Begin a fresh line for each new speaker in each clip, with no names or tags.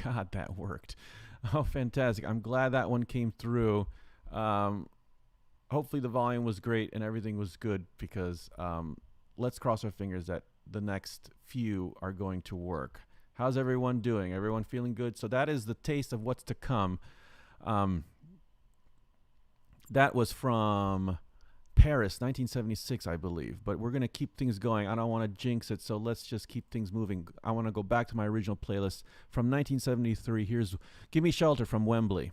God, that worked. Oh, fantastic. I'm glad that one came through. Hopefully the volume was great and everything was good, because let's cross our fingers that the next few are going to work. How's everyone doing? Everyone feeling good? So that is the taste of what's to come. That was from Paris, 1976, I believe. But we're going to keep things going. I don't want to jinx it, so let's just keep things moving. I want to go back to my original playlist from 1973. Here's Give Me Shelter from Wembley.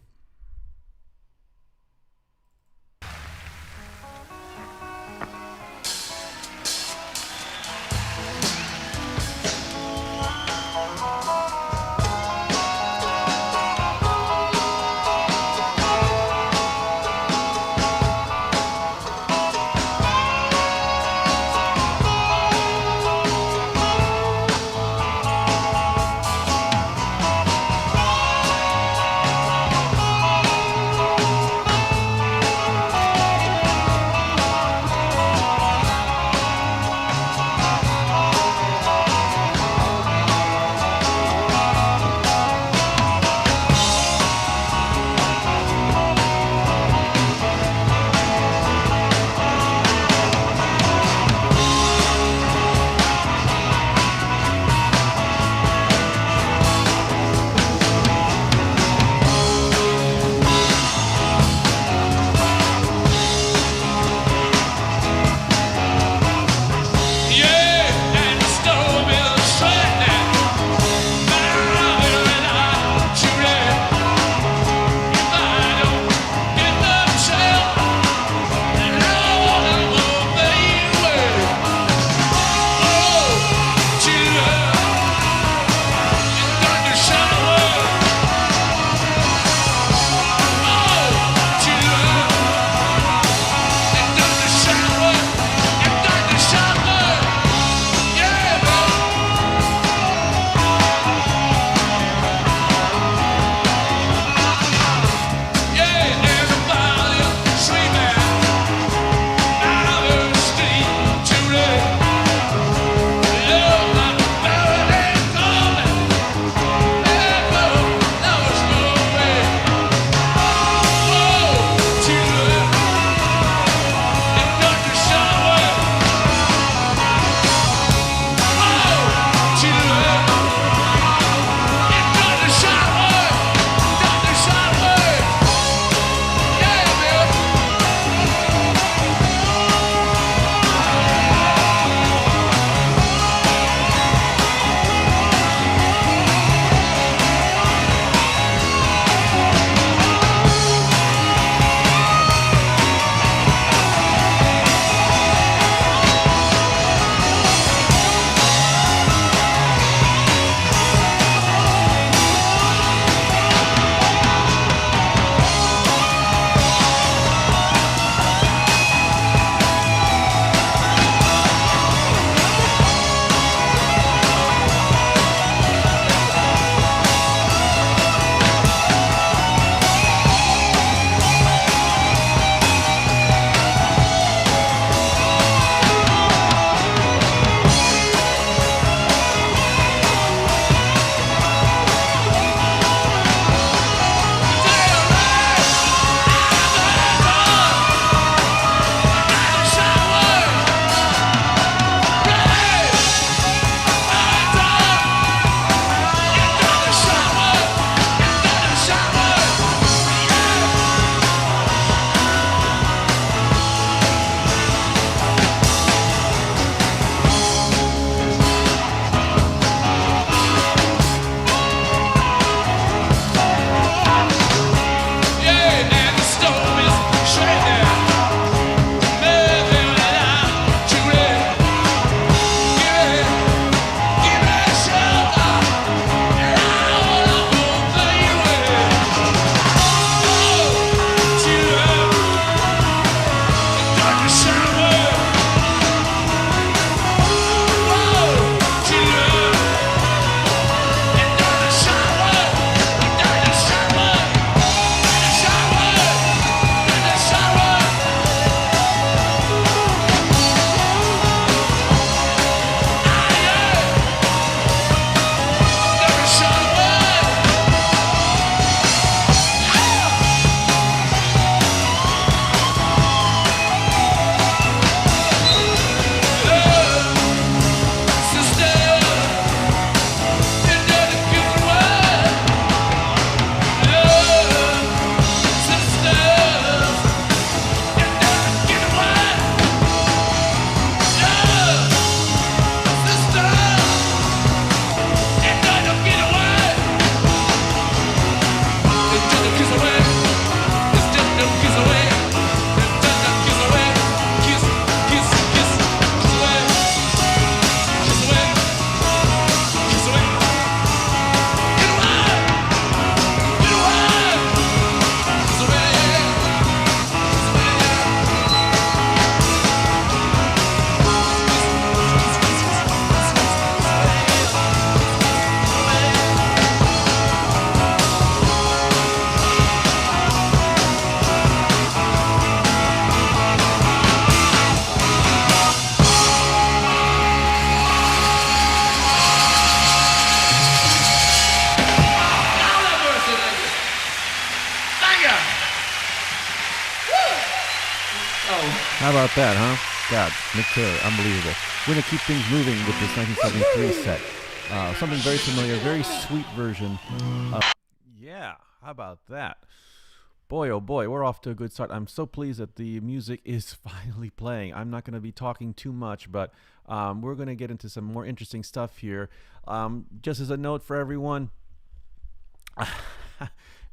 Oh,
How about that, huh? God, Mick Taylor, unbelievable. We're going to keep things moving with this 1973 set. Something very familiar, very sweet version. Yeah, how about that? Boy, oh boy, we're off to a good start. I'm so pleased that the music is finally playing. I'm not going to be talking too much, but we're going to get into some more interesting stuff here. Just as a note for everyone,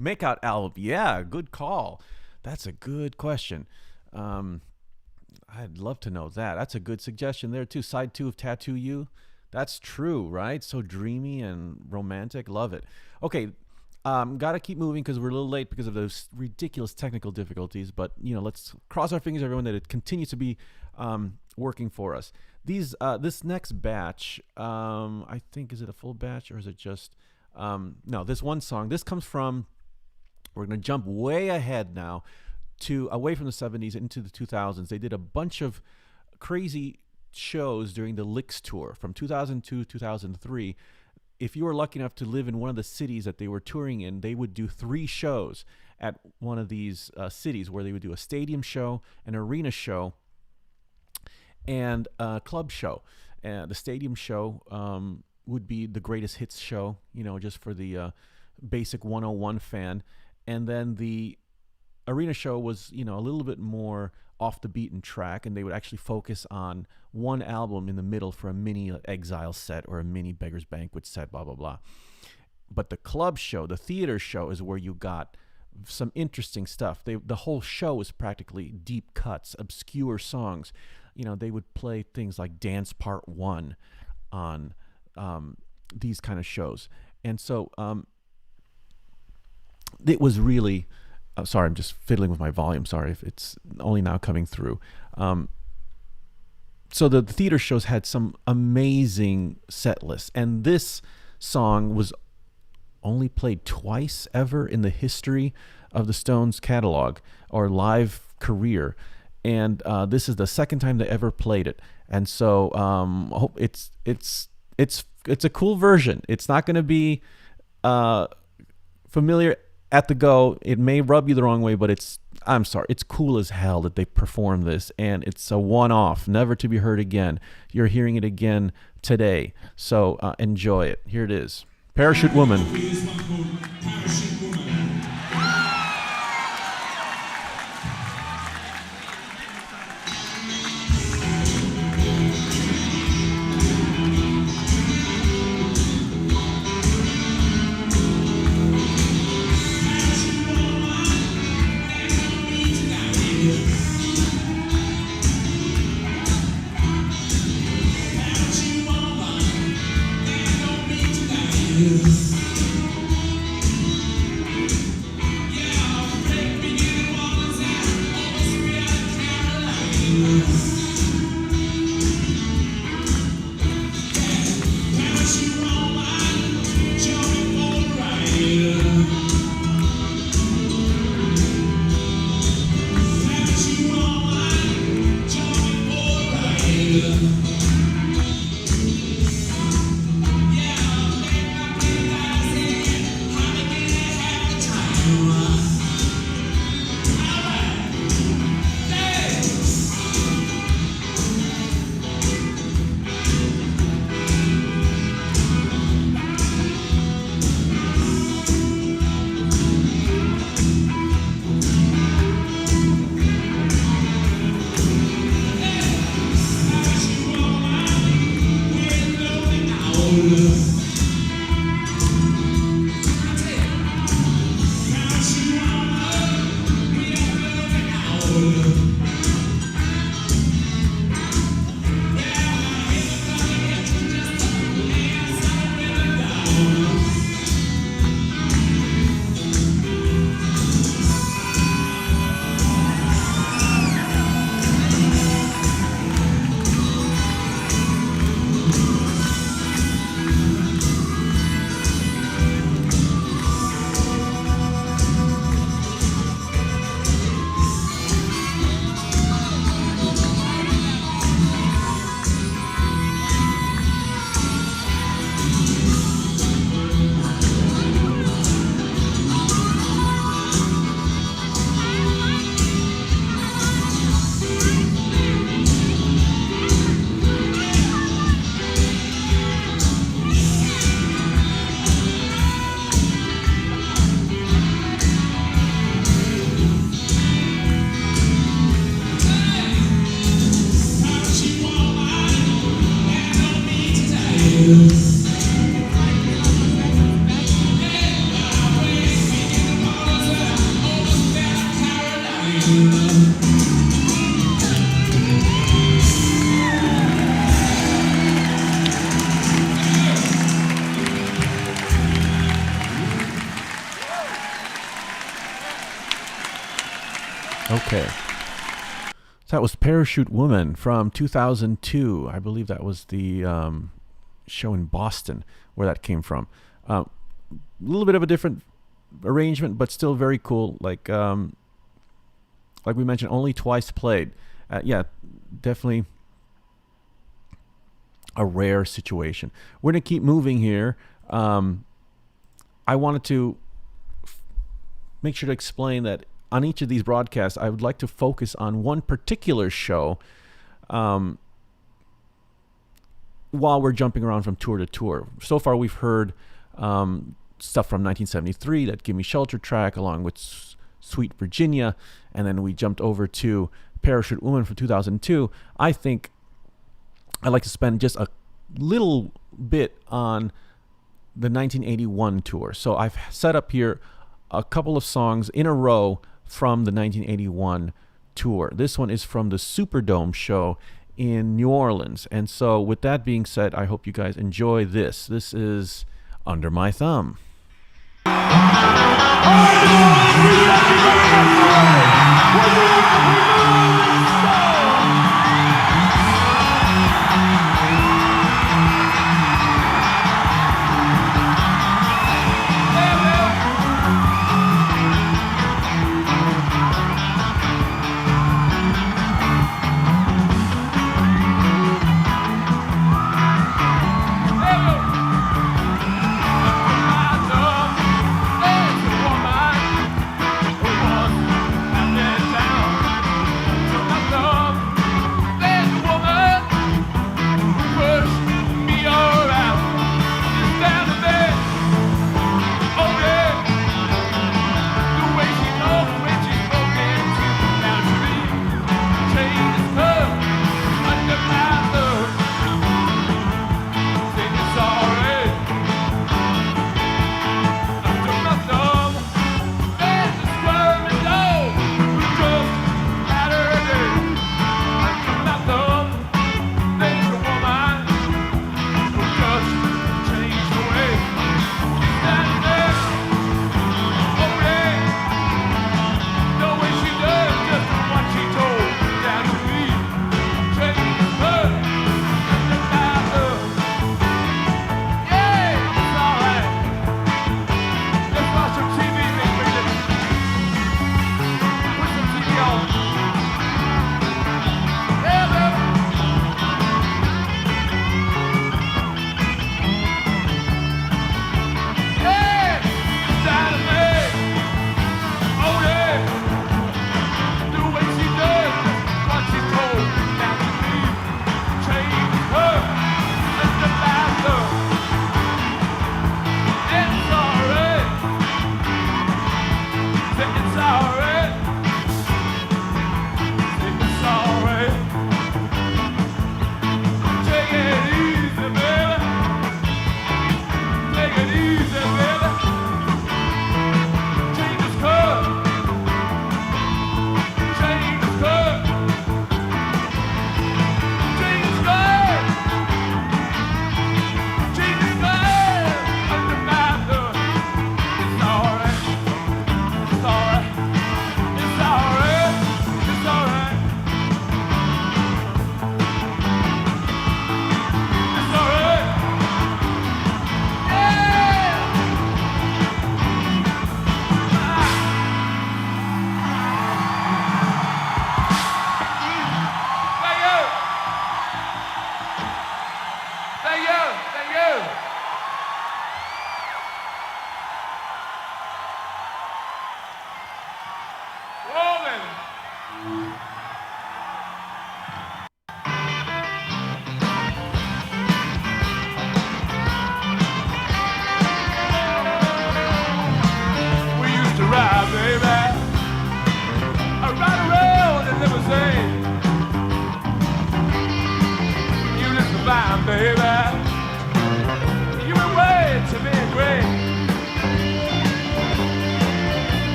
Makeout album. Yeah, good call. That's a good question. Um, I'd love to know that. That's a good suggestion there too. Side 2 of Tattoo You. That's true, right? So dreamy and romantic. Love it. Okay, gotta keep moving because we're a little late because of those ridiculous technical difficulties. But let's cross our fingers, everyone, that it continues to be working for us. This next batch, I think, is it a full batch or is it just no? This one song. This comes from. We're gonna jump way ahead now to away from the 70s into the 2000s. They did a bunch of crazy shows during the Licks tour from 2002 to 2003. If you were lucky enough to live in one of the cities that they were touring in, they would do 3 shows at one of these cities where they would do a stadium show, an arena show, and a club show. The stadium show would be the greatest hits show, just for the basic 101 fan. And then the arena show was, a little bit more off the beaten track, and they would actually focus on one album in the middle for a mini Exile set or a mini Beggar's Banquet set, blah, blah, blah. But the club show, the theater show, is where you got some interesting stuff. The whole show was practically deep cuts, obscure songs. They would play things like Dance Part 1 on these kind of shows. And so it was really... sorry, I'm just fiddling with my volume. Sorry if it's only now coming through. So the theater shows had some amazing set lists. And this song was only played twice ever in the history of the Stones catalog or live career. And this is the second time they ever played it. And so it's a cool version. It's not going to be familiar at the go. It may rub you the wrong way, but I'm sorry, it's cool as hell that they perform this, and it's a one-off, never to be heard again. You're hearing it again today, so enjoy it. Here it is, Parachute Woman. Okay. So that was Parachute Woman from 2002. I believe that was the show in Boston where that came from. A little bit of a different arrangement, but still very cool. Like we mentioned, only twice played. Yeah, definitely a rare situation. We're going to keep moving here. I wanted to make sure to explain that on each of these broadcasts, I would like to focus on one particular show while we're jumping around from tour to tour. So far, we've heard stuff from 1973, that Gimme Shelter track, along with Sweet Virginia, and then we jumped over to Parachute Woman from 2002. I think I'd like to spend just a little bit on the 1981 tour. So I've set up here a couple of songs in a row from the 1981 tour. This one is from the Superdome show in New Orleans. And so with that being said, I hope you guys enjoy this. This is Under My Thumb.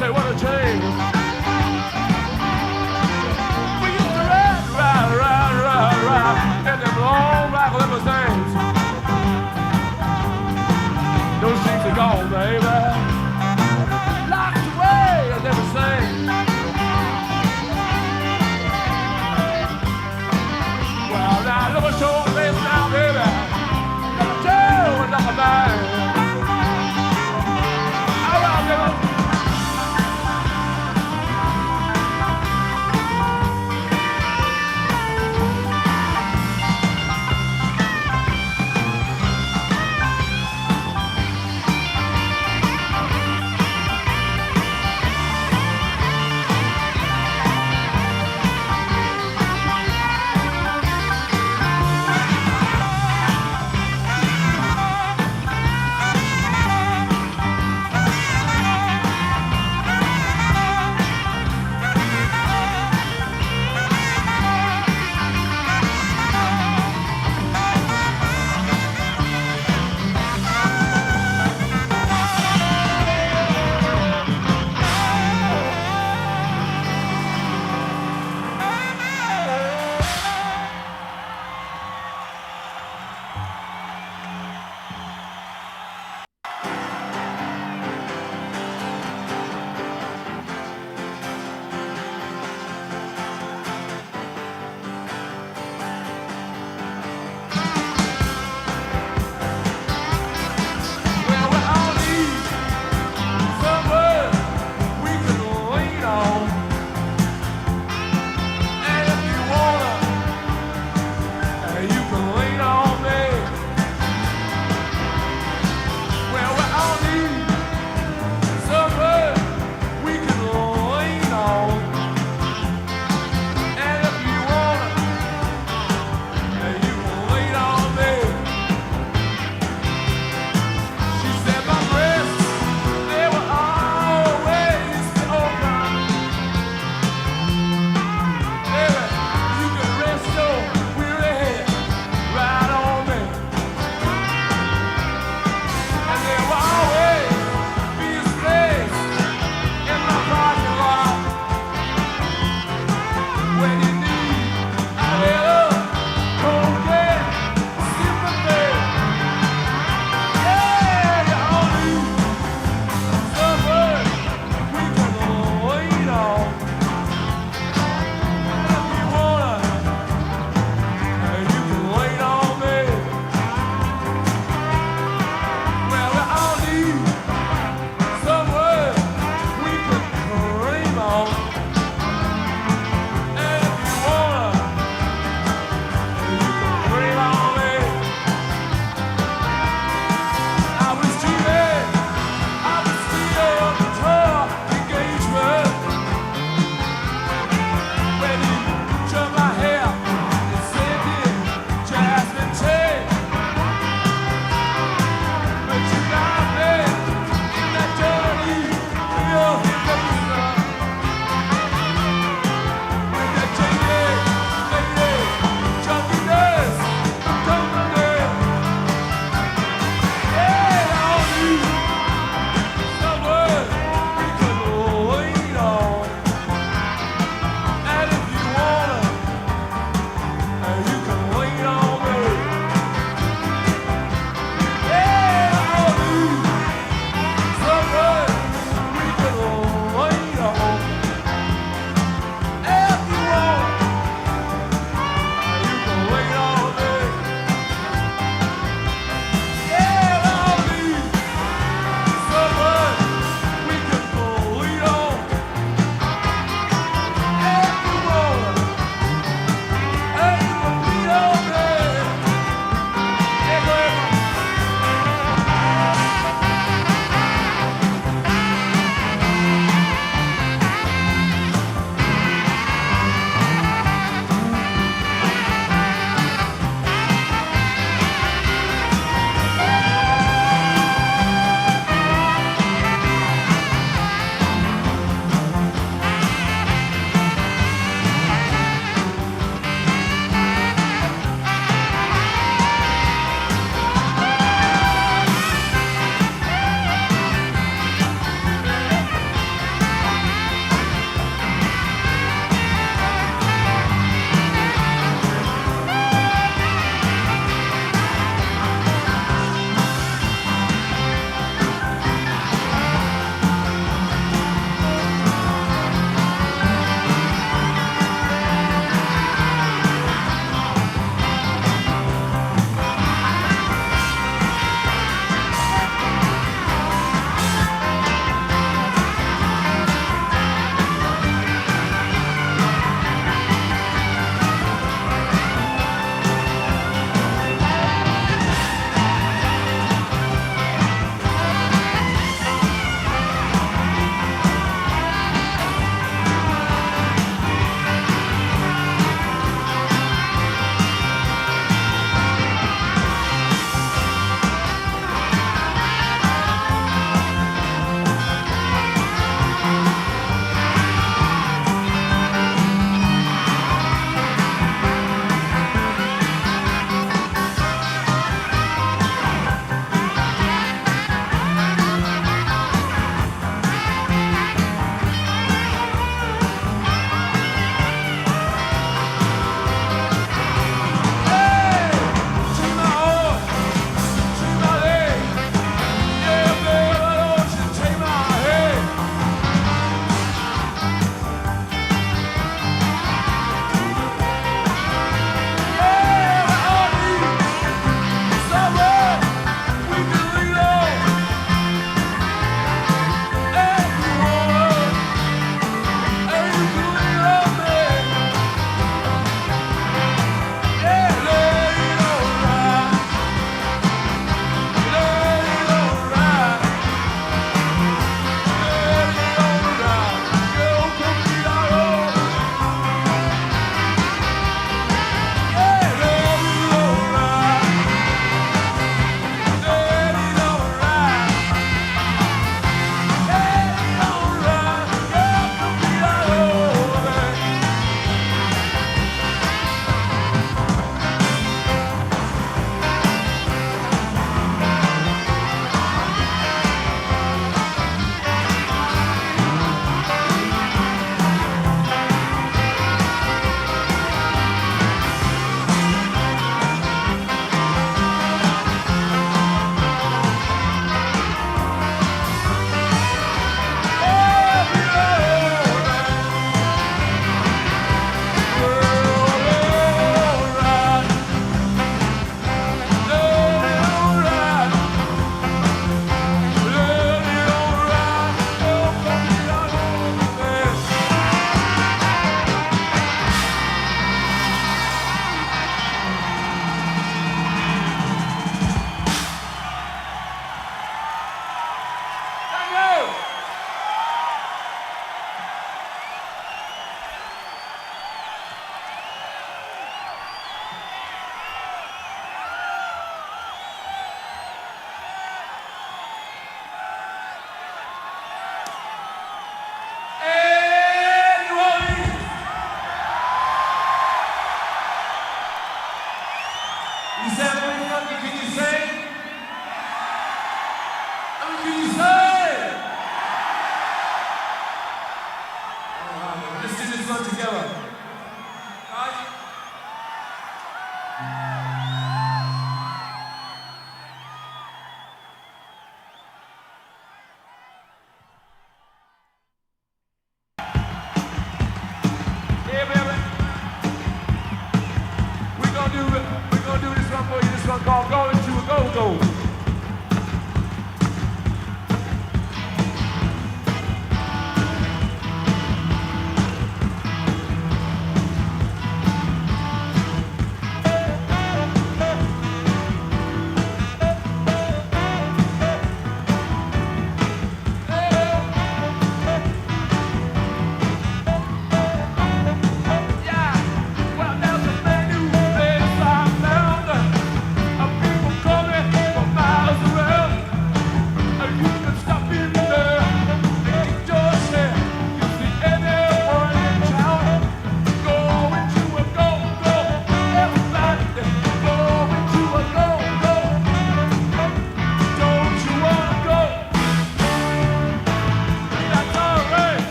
say what a change. We used to ride in them long black limousines. Those streets are gone, baby. Locked away and never seen. Well, now look at your face now, baby. Look at you and look at me.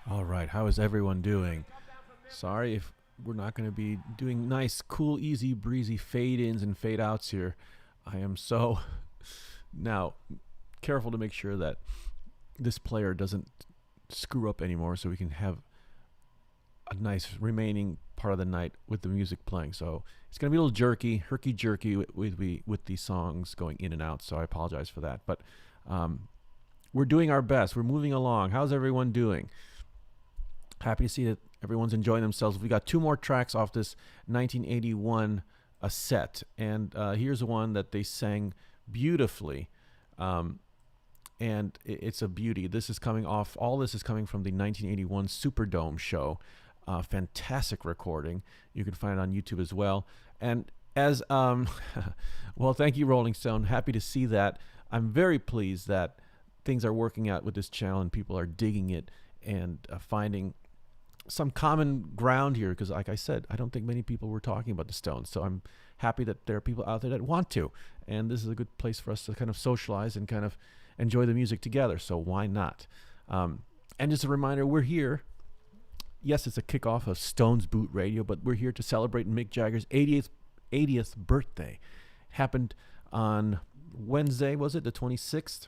All right, how is everyone doing? Sorry if we're not going to be doing nice, cool, easy, breezy fade ins and fade outs here. I am so now careful to make sure that this player doesn't screw up anymore so we can have a nice remaining part of the night with the music playing. So it's going to be a little jerky, herky-jerky with these songs going in and out, so I apologize for that. But we're doing our best. We're moving along. How's everyone doing? Happy to see that everyone's enjoying themselves. We got two more tracks off this 1981 set, and here's one that they sang beautifully, and it's a beauty. This is coming off. All this is coming from the 1981 Superdome show. Fantastic recording. You can find it on YouTube as well. And as well, thank you, Rolling Stone. Happy to see that. I'm very pleased that things are working out with this channel and people are digging it and finding some common ground here, because like I said, I don't think many people were talking about the Stones, so I'm happy that there are people out there that want to, and this is a good place for us to kind of socialize and kind of enjoy the music together, so why not? And just a reminder, we're here. Yes, it's a kickoff of Stones Boot Radio, but we're here to celebrate Mick Jagger's 80th birthday. It happened on Wednesday, was it, the 26th?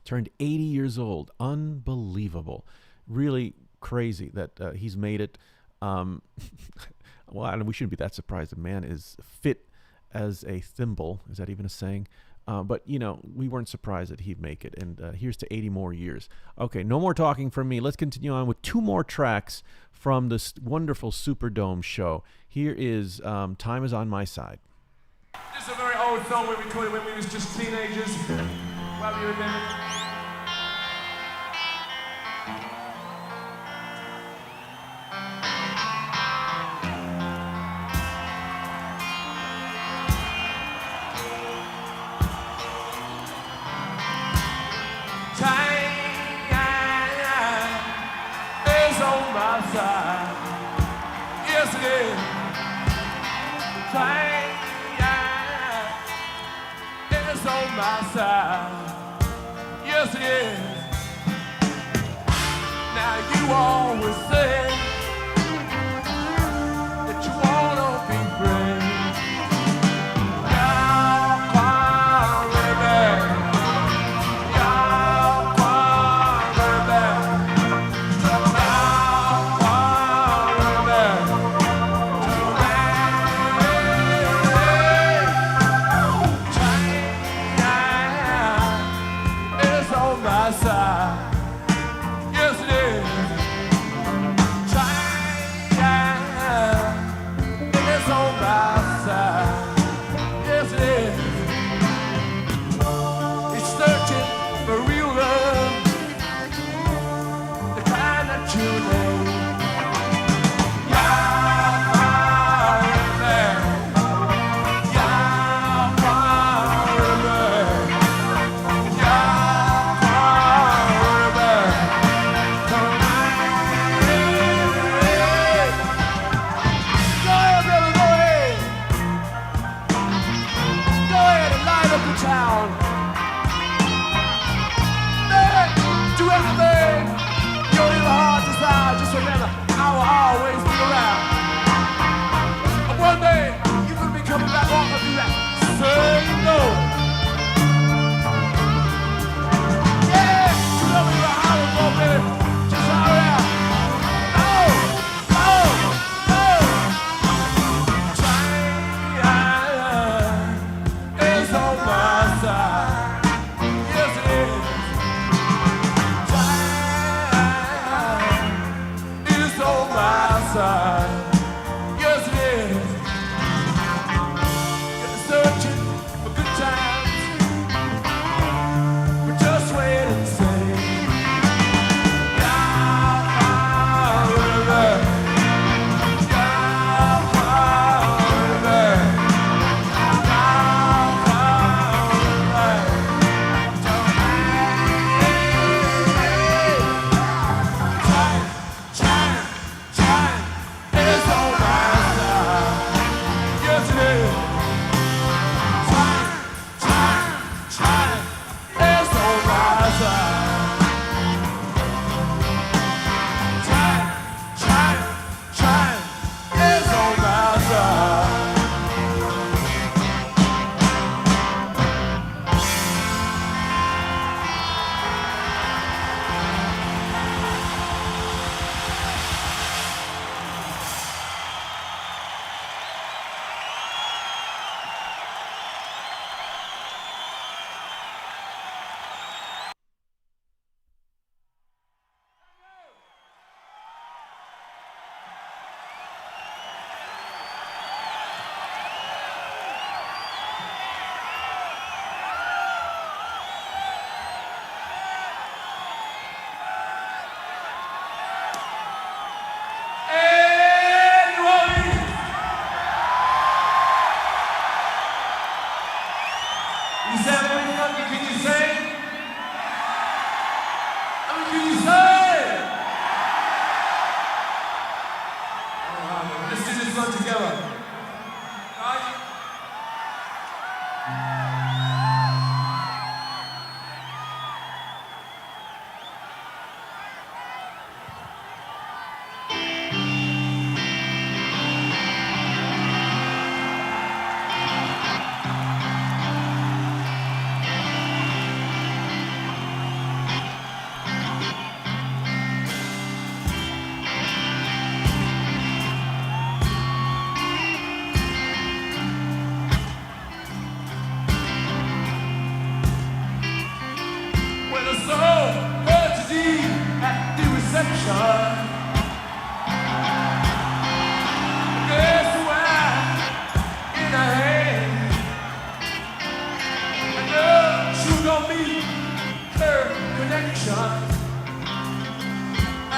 Turned 80 years old. Unbelievable. Really crazy that he's made it. Well, we shouldn't be that surprised. The man is fit as a thimble. Is that even a saying? But, you know, we weren't surprised that he'd make it. And here's to 80 more years. Okay, no more talking from me. Let's continue on with two more tracks from this wonderful Superdome show. Here is Time Is On My Side.
This is a very old song we recorded when we was just teenagers. Well, you remember? Yes, it is. Time is on my side. Yes, it is. Now you always say that you wanna be free. Y'all come right back. Y'all come right back. Yes, it is.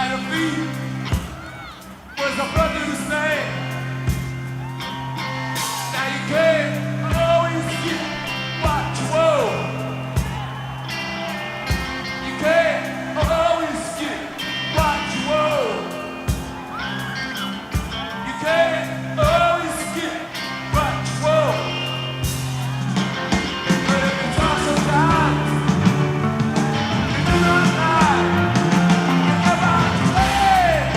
your feet was a brother to say. Now you can't always get what you want. You can't always get what you want. You can't always get what you want. But if you talk sometimes, you do not lie. About to play.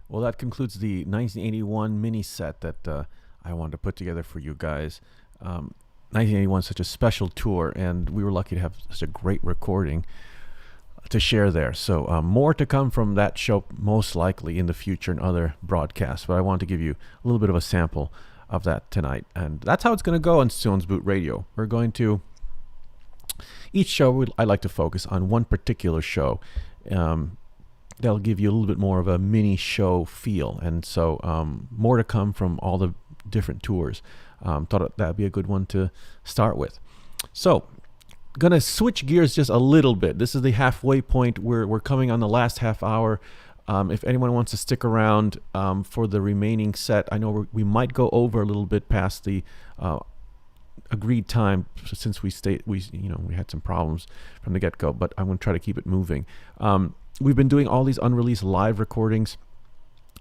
Well, that concludes the 1981 mini set that I wanted to put together for you guys. 1981 is such a special tour, and we were lucky to have such a great recording to share there. So more to come from that show, most likely in the future in other broadcasts. But I wanted to give you a little bit of a sample of that tonight. And that's how it's going to go on Stones Boot Radio. We're going to, each show, I like to focus on one particular show. That'll give you a little bit more of a mini show feel. And so more to come from all the different tours. Thought that'd be a good one to start with. So, gonna switch gears just a little bit. This is the halfway point. We're coming on the last half hour. If anyone wants to stick around for the remaining set, I know we might go over a little bit past the agreed time since we had some problems from the get-go. But I'm gonna try to keep it moving. We've been doing all these unreleased live recordings.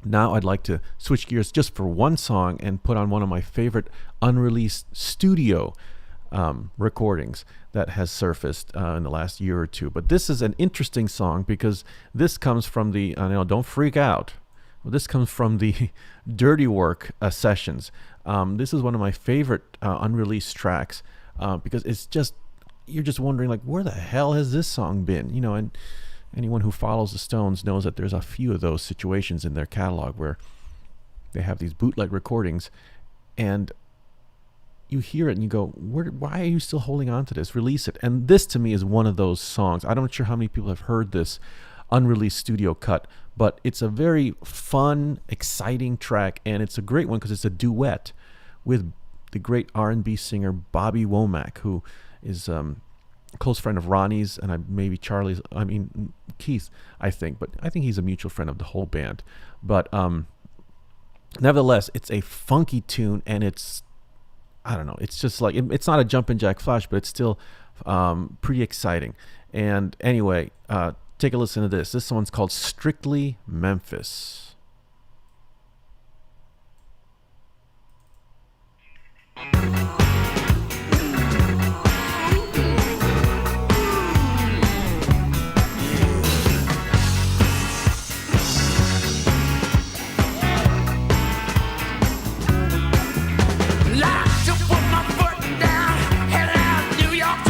Now I'd like to switch gears just for one song and put on one of my favorite unreleased studio recordings that has surfaced in the last year or two. But this is an interesting song because this comes from the, don't freak out. Well, this comes from the Dirty Work sessions. This is one of my favorite unreleased tracks because it's just, you're just wondering, like, where the hell has this song been? And anyone who follows the Stones knows that there's a few of those situations in their catalog where they have these bootleg recordings and you hear it and you go, why are you still holding on to this? Release it. And this to me is one of those songs. I'm not sure how many people have heard this unreleased studio cut, but it's a very fun, exciting track, and it's a great one because it's a duet with the great R&B singer Bobby Womack, who is close friend of Ronnie's and maybe Keith, I think, but I think he's a mutual friend of the whole band. But nevertheless, it's a funky tune, and it's just like, it's not a jumpin' jack flash, but it's still pretty exciting. And anyway, take a listen to this. This one's called Strictly Memphis.
New York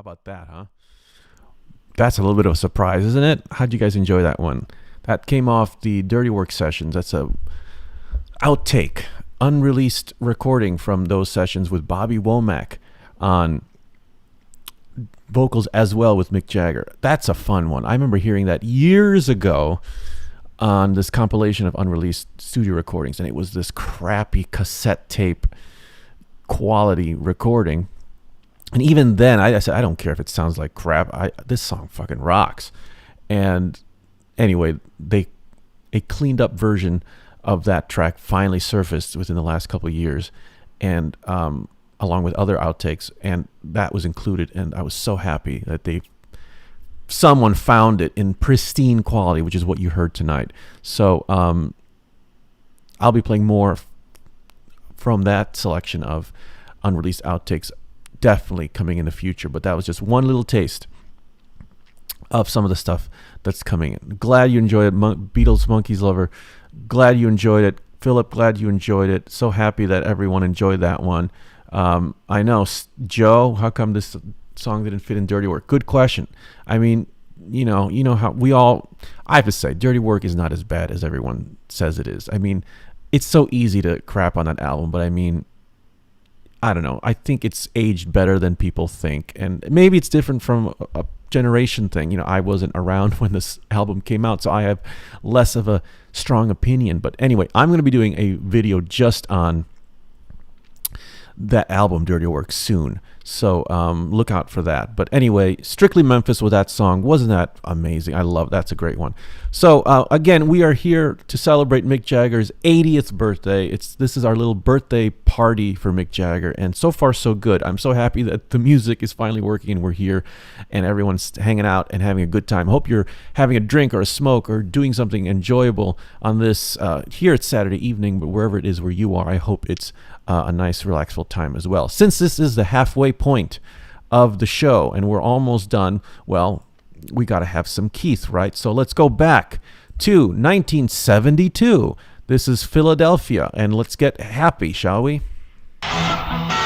about that, huh? That's a little bit of a surprise, isn't it? How'd you guys enjoy that one? That came off the Dirty Work sessions. That's a outtake, unreleased recording from those sessions with Bobby Womack on vocals as well with Mick Jagger. That's a fun one. I remember hearing that years ago on this compilation of unreleased studio recordings, and it was this crappy cassette tape quality recording. And even then, I said, I don't care if it sounds like crap. This song fucking rocks. And anyway, a cleaned up version of that track finally surfaced within the last couple of years, and along with other outtakes, and that was included. And I was so happy that someone found it in pristine quality, which is what you heard tonight. So I'll be playing more from that selection of unreleased outtakes, definitely coming in the future. But that was just one little taste of some of the stuff that's coming in. Glad you enjoyed it, Beatles Monkeys lover. Glad you enjoyed it, Philip. Glad you enjoyed it. So happy that everyone enjoyed that one. I know, Joe, how come this song didn't fit in Dirty Work? Good question. I mean, you know how I have to say, Dirty Work is not as bad as everyone says it is. I mean, it's so easy to crap on that album, but I mean, I don't know. I think it's aged better than people think, and maybe it's different from a generation thing. You know, I wasn't around when this album came out, so I have less of a strong opinion. But anyway, I'm going to be doing a video just on that album, Dirty Work, soon. So look out for that. But anyway, Strictly Memphis with that song. Wasn't that amazing? I love that's a great one. So again, we are here to celebrate Mick Jagger's 80th birthday. This is our little birthday party for Mick Jagger, and so far so good. I'm so happy that the music is finally working and we're here and everyone's hanging out and having a good time. Hope you're having a drink or a smoke or doing something enjoyable on this here it's Saturday evening, but wherever it is where you are, I hope it's a nice, relaxful time as well. Since this is the halfway point of the show and we're almost done, well, we got to have some Keith, right? So let's go back to 1972. This is Philadelphia, and let's get happy, shall we?
I'm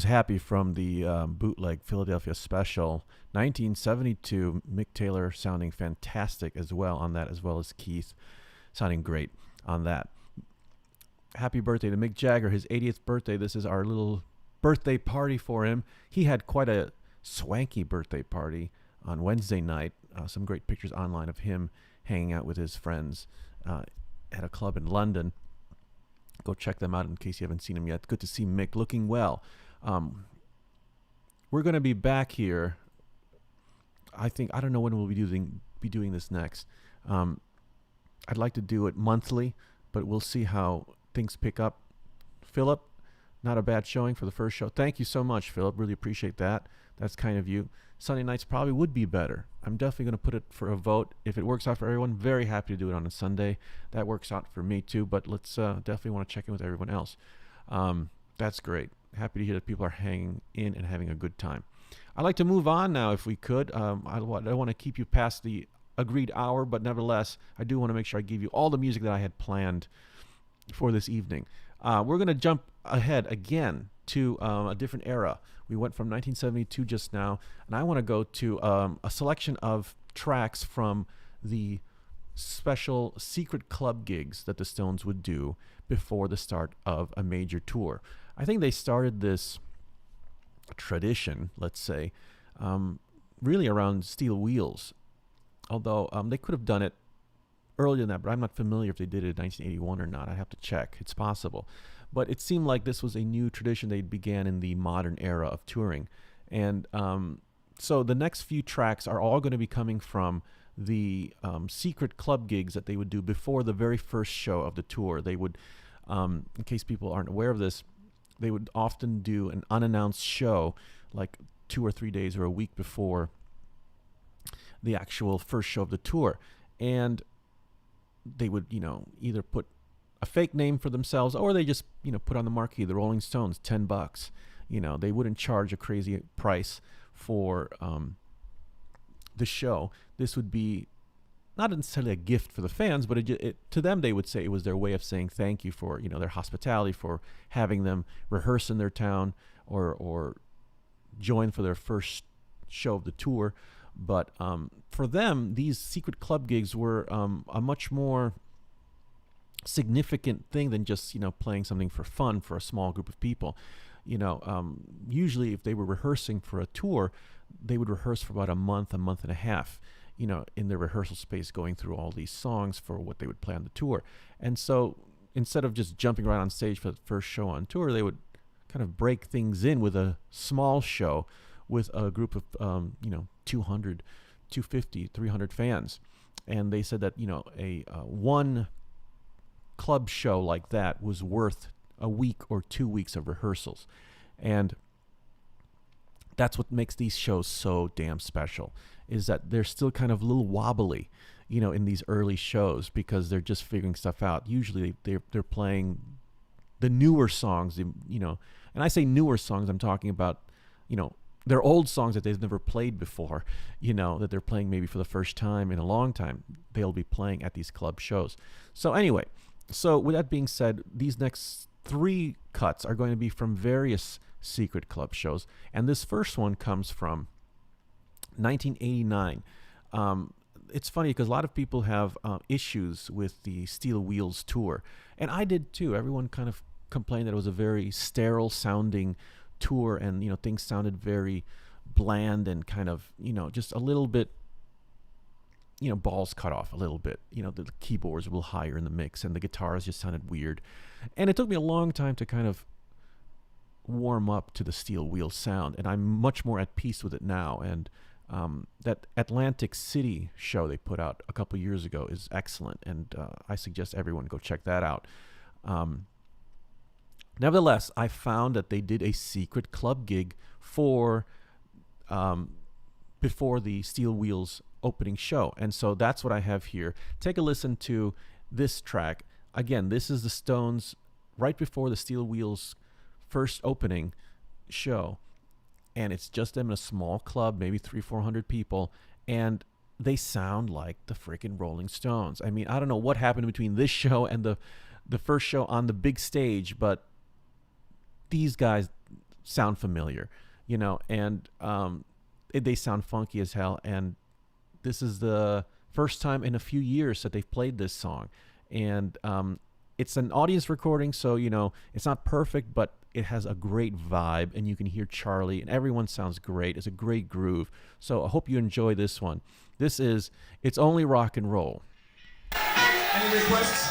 was happy from the bootleg Philadelphia special 1972. Mick Taylor sounding fantastic as well on that, as well as Keith sounding great on that. Happy birthday to Mick Jagger, his 80th birthday. This is our little birthday party for him. He had quite a swanky birthday party on Wednesday night. Some great pictures online of him hanging out with his friends at a club in London. Go check them out in case you haven't seen them yet. Good to see Mick looking well. We're going to be back here. I don't know when we'll be doing this next. I'd like to do it monthly, but we'll see how things pick up. Philip, not a bad showing for the first show. Thank you so much, Philip. Really appreciate that. That's kind of you. Sunday nights probably would be better. I'm definitely going to put it for a vote. If it works out for everyone, very happy to do it on a Sunday. That works out for me too, but let's definitely want to check in with everyone else. That's great. Happy to hear that people are hanging in and having a good time. I'd like to move on now if we could. I don't want to keep you past the agreed hour, but nevertheless, I do want to make sure I give you all the music that I had planned for this evening. We're going to jump ahead again to a different era. We went from 1972 just now, and I want to go to a selection of tracks from the special secret club gigs that the Stones would do before the start of a major tour. I think they started this tradition, let's say, really around Steel Wheels, although they could have done it earlier than that, but I'm not familiar if they did it in 1981 or not. I have to check. It's possible. But it seemed like this was a new tradition they began in the modern era of touring. And so the next few tracks are all going to be coming from the secret club gigs that they would do before the very first show of the tour. They would, in case people aren't aware of this, they would often do an unannounced show like 2 or 3 days or a week before the actual first show of the tour. And they would, either put a fake name for themselves, or they just, put on the marquee, the Rolling Stones, $10. They wouldn't charge a crazy price for the show. This would be not necessarily a gift for the fans, but to them, they would say it was their way of saying thank you for, their hospitality, for having them rehearse in their town or join for their first show of the tour. But for them, these secret club gigs were a much more significant thing than just, playing something for fun for a small group of people. Usually if they were rehearsing for a tour, they would rehearse for about a month and a half, in their rehearsal space, going through all these songs for what they would play on the tour. And so instead of just jumping right on stage for the first show on tour, they would kind of break things in with a small show with a group of, 200, 250, 300 fans. And they said that, a one club show like that was worth a week or 2 weeks of rehearsals. And that's what makes these shows so damn special, is that they're still kind of a little wobbly, in these early shows, because they're just figuring stuff out. Usually they're playing the newer songs, and I say newer songs, I'm talking about, they're old songs that they've never played before, that they're playing maybe for the first time in a long time. They'll be playing at these club shows. So anyway, with that being said, these next 3 cuts are going to be from various secret club shows. And this first one comes from 1989. It's funny because a lot of people have issues with the Steel Wheels tour. And I did too. Everyone kind of complained that it was a very sterile sounding tour, and things sounded very bland and kind of just a little bit balls cut off a little bit. The keyboards were a little higher in the mix, and the guitars just sounded weird. And it took me a long time to kind of warm up to the Steel Wheel sound, and I'm much more at peace with it now. And that Atlantic City show they put out a couple years ago is excellent, and I suggest everyone go check that out. Nevertheless, I found that they did a secret club gig for before the Steel Wheels opening show. And so that's what I have here. Take a listen to this track. Again, this is the Stones right before the Steel Wheels first opening show. And it's just them in a small club, maybe 300-400 people. And they sound like the freaking Rolling Stones. I mean, I don't know what happened between this show and the first show on the big stage, but these guys sound familiar, and they sound funky as hell. And this is the first time in a few years that they've played this song, and it's an audience recording, so it's not perfect, but it has a great vibe, and you can hear Charlie, and everyone sounds great. It's a great groove. So I hope you enjoy this one. This is It's Only Rock and Roll.
Any requests?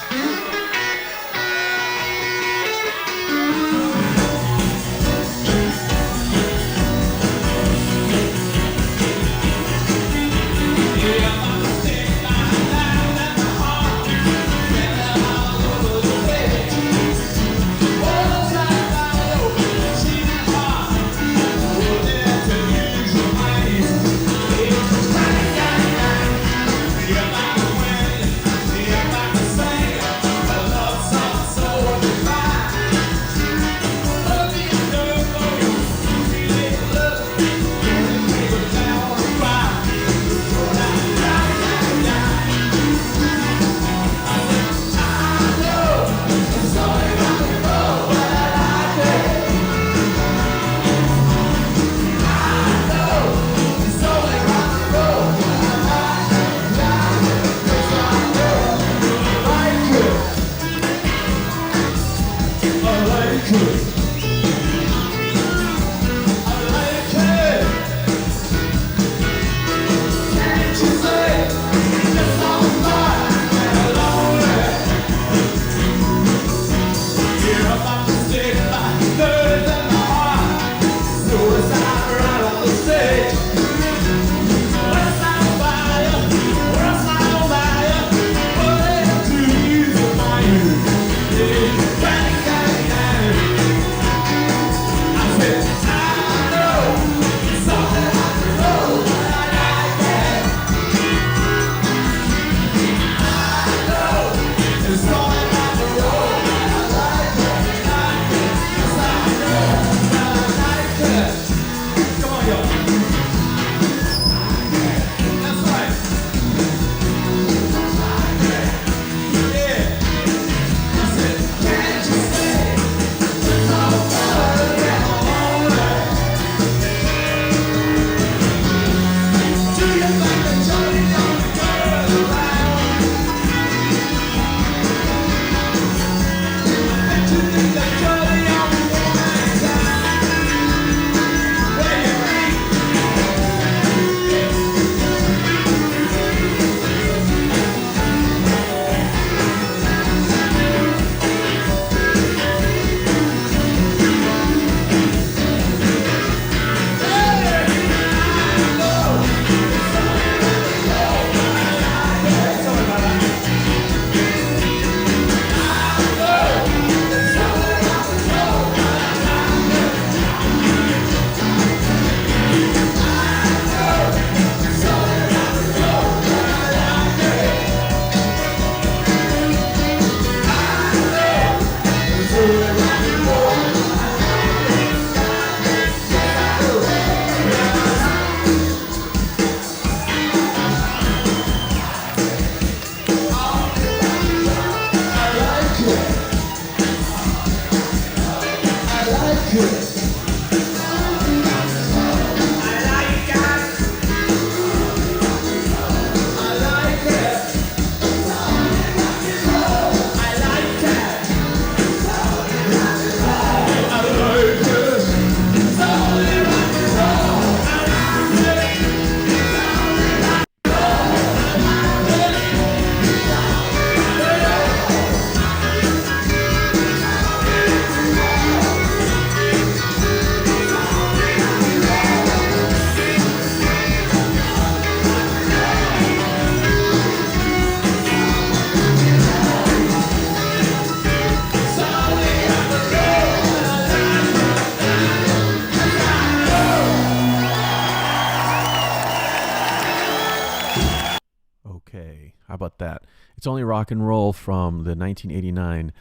How about that? It's Only Rock and Roll from the 1989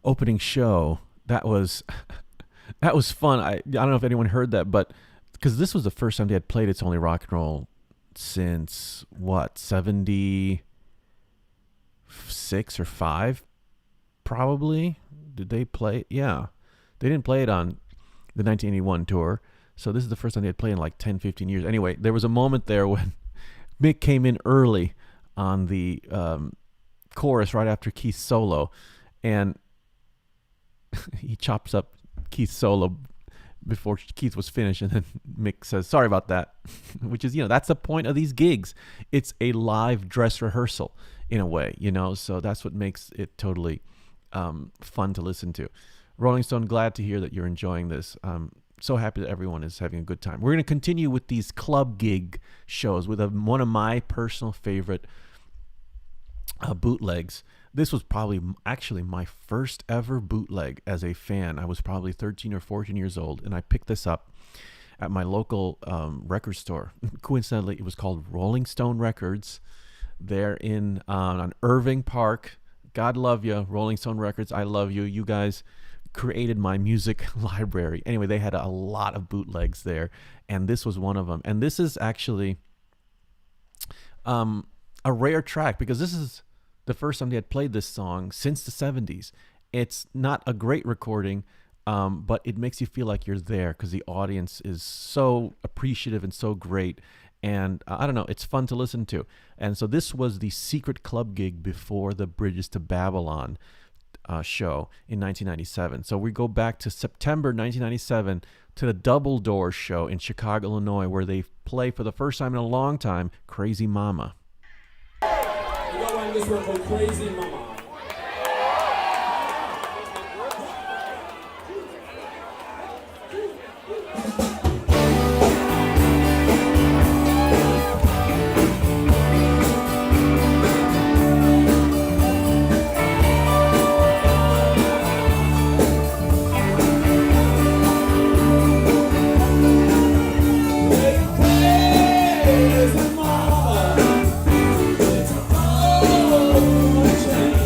opening show. That was that was fun. I don't know if anyone heard that, but because this was the first time they had played It's Only Rock and Roll since what, 76 or 5 probably. Did they play? Yeah, they didn't play it on the 1981 tour. So this is the first time they had played in like 10, 15 years. Anyway, there was a moment there when Mick came in early on the chorus right after Keith's solo, and he chops up Keith's solo before Keith was finished, and then Mick says, "Sorry about that," which is, that's the point of these gigs. It's a live dress rehearsal in a way, so that's what makes it totally fun to listen to. Rolling Stone, glad to hear that you're enjoying this. So happy that everyone is having a good time. We're going to continue with these club gig shows with one of my personal favorite bootlegs. This was probably actually my first ever bootleg as a fan. I was probably 13 or 14 years old, and I picked this up at my local record store. Coincidentally, it was called Rolling Stone Records. They're in on Irving Park. God love you, Rolling Stone Records. I love you. You guys created my music library. Anyway, they had a lot of bootlegs there, and this was one of them. And this is actually a rare track, because this is the first time they had played this song since the 70s. It's not a great recording, but it makes you feel like you're there because the audience is so appreciative and so great. And I don't know, it's fun to listen to. And so this was the secret club gig before the Bridges to Babylon show in 1997. So we go back to September 1997 to the Double Doors show in Chicago, Illinois, where they play for the first time in a long time, Crazy Mama.
You know why this one called Crazy Mama? Crazy mama, it's all change.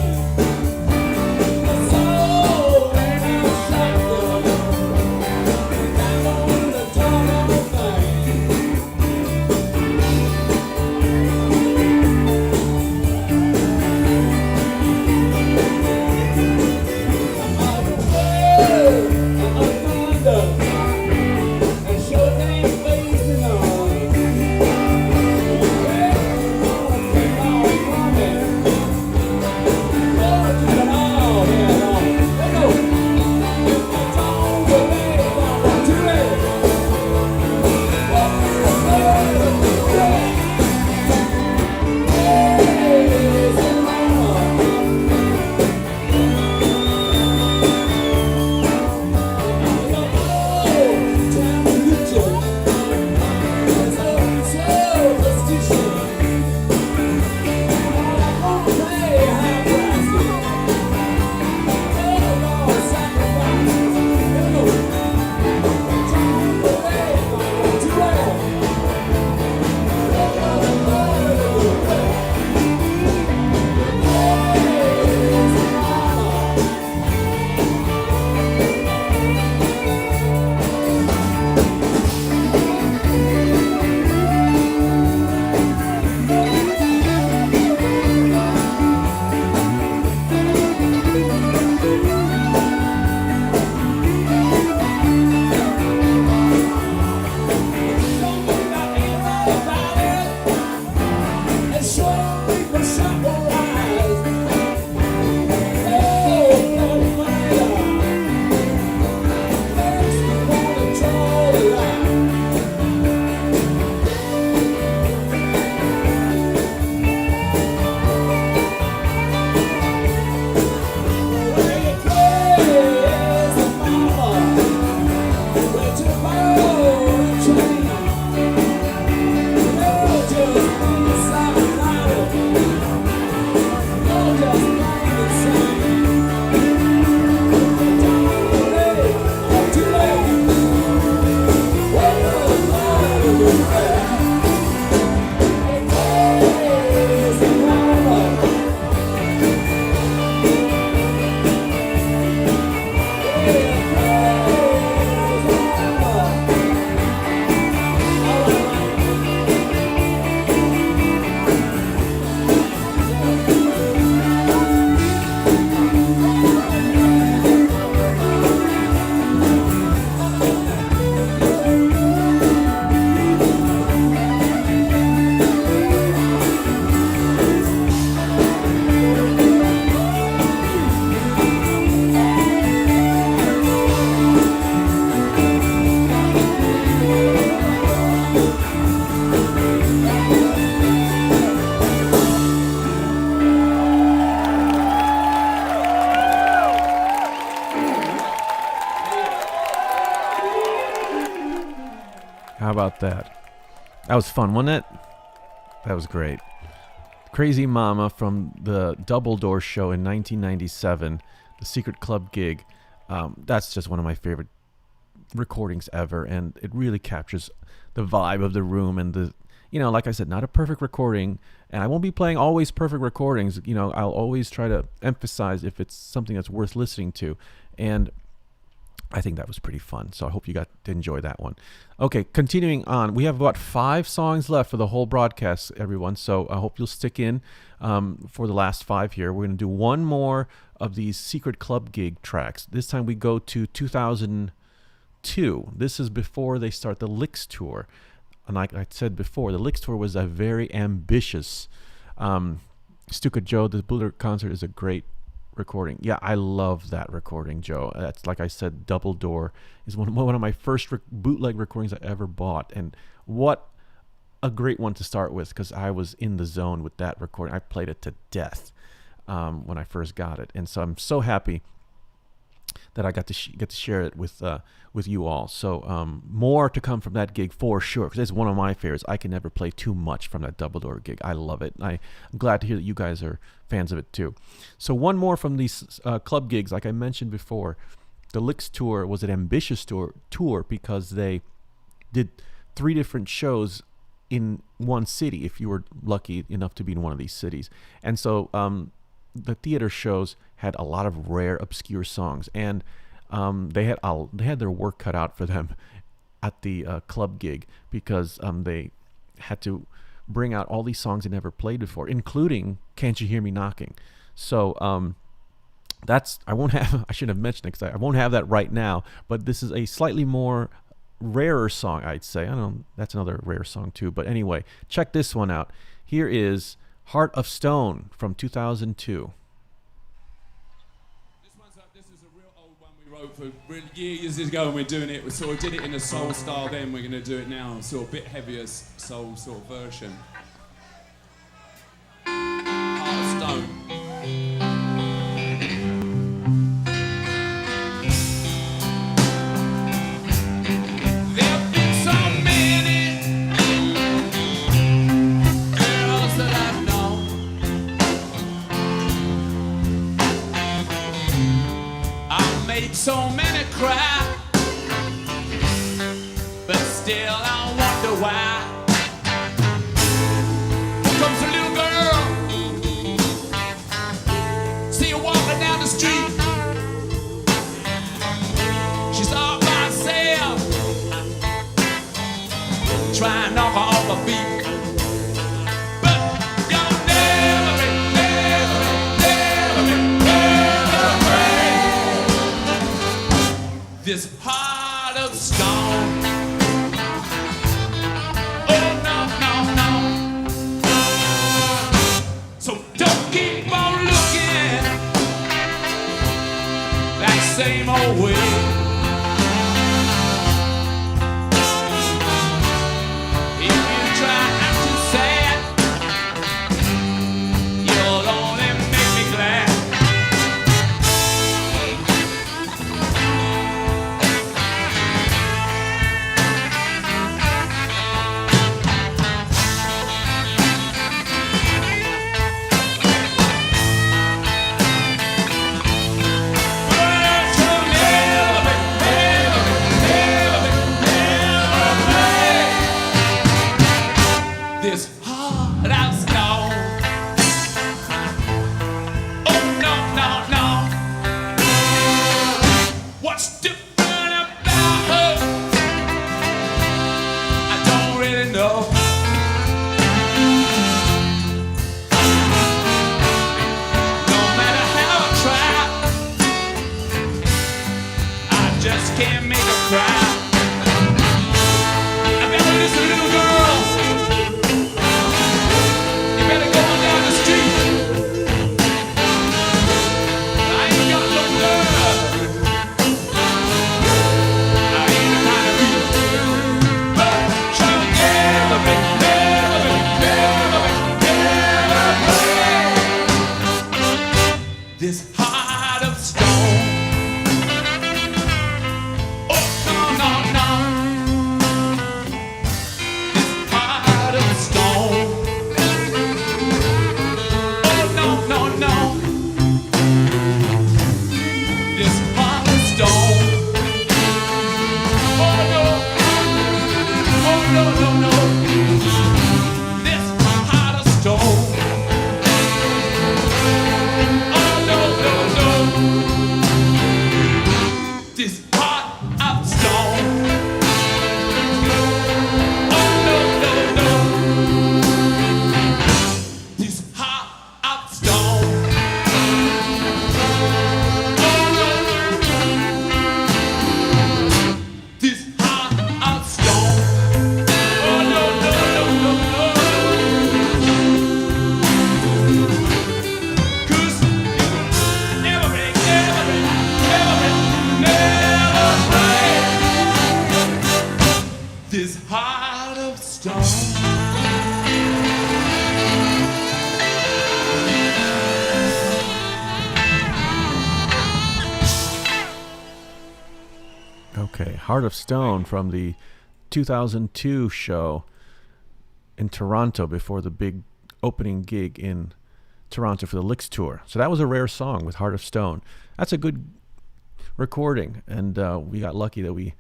How about that? That was fun, wasn't it? That was great. Crazy Mama from the Double Door show in 1997, the Secret Club gig. That's just one of my favorite recordings ever, and it really captures the vibe of the room and the, like I said, not a perfect recording, and I won't be playing always perfect recordings. I'll always try to emphasize if it's something that's worth listening to, and I think that was pretty fun, so I hope you got to enjoy that one. Okay, continuing on, we have about 5 songs left for the whole broadcast, everyone, so I hope you'll stick in for the last 5 here. We're going to do one more of these Secret Club gig tracks. This time we go to 2002. This is before they start the Licks tour. And like I said before, the Licks tour was a very ambitious. Stuka Joe, the Bootleg concert is a great recording. Yeah, I love that recording, Joe. That's, like I said, Double Door is one of my first bootleg recordings I ever bought, and what a great one to start with, because I was in the zone with that recording. I played it to death when I first got it, and so I'm so happy that I got to get to share it with you all. So more to come from that gig for sure, because it's one of my favorites. I can never play too much from that Double Door gig. I love it. I'm glad to hear that you guys are fans of it too. So one more from these club gigs, like I mentioned before. The Licks tour was an ambitious tour because they did 3 different shows in one city, if you were lucky enough to be in one of these cities. And so the theater shows had a lot of rare, obscure songs, and they had their work cut out for them at the club gig, because they had to bring out all these songs they never played before, including "Can't You Hear Me Knocking." So I shouldn't have mentioned it, because I won't have that right now. But this is a slightly more rarer song, I'd say. I don't know, that's another rare song too. But anyway, check this one out. Here is Heart of Stone from 2002.
This is a real old one we wrote for years ago, and we're doing it. We sort of did it in a soul style then. We're going to do it now, sort of a bit heavier soul sort of version. Heart of Stone.
So many cry, but still I wonder why. Here comes a little girl, see her walking down the street. She's all by herself, trying to knock her off her feet. This heart of stone. Oh no, no, no. So don't keep on looking that same old way. If you try acting sad, you'll only make me glad. This heart of stone. Oh no, no, no. What's different about her? I don't really know. No matter how I try, I just can't make her cry. I bet when this little girl
Heart of Stone from the 2002 show in Toronto before the big opening gig in Toronto for the Licks tour. So that was a rare song with Heart of Stone. That's a good recording, and we got lucky that we